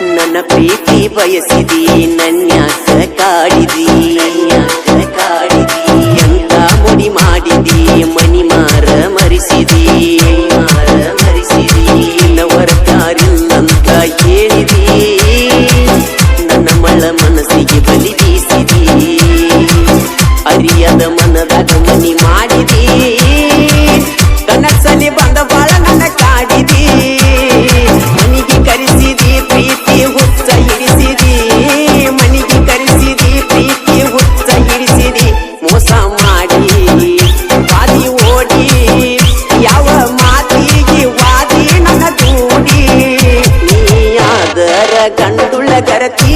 ನನ್ನ ಪ್ರೀತಿ ಬಯಸಿದಿ ನನ್ಯಾಕ ಕಾಡಿದಿ ಎಂತ ಮುಡಿ ಮಾಡಿದಿ ಮನಿ ಮಾರ ಮರಿಸಿದಿ ನವರತಾರಿಲ್ಲಂತ ಹೇಳಿದಿ ನನ್ನ ಮಳ ಮನಸ್ಸಿಗೆ ಬಲಿ ಬೀಸಿದಿ ಅರಿಯದ ಮನದಾಗ ಮನಿ ಮಾಡಿದಿ ಕನಸಲಿ ಬಂದ ಬಾಳ ನನ್ನ ಕಾಡಿದಿ ಮನಿಗೆ ಕರೆಸಿದಿ ಪ್ರೀತಿ ಹುಚ್ಚ ಹಿಡಿಸಿದಿ ಮನಿಗೆ ಕರೆಸಿದಿ ಪ್ರೀತಿ ಹುಚ್ಚ ಹಿಡಿಸಿದಿ ಮೋಸ ಮಾಡಿ ಬಾದಿ ಓಡಿ ಯಾವ ಮಾತಿಗೆ ವಾದಿ ನನ್ನ ದೂಡಿ ನೀಯಾದರ ಗಂಡುಳ ಗರತಿ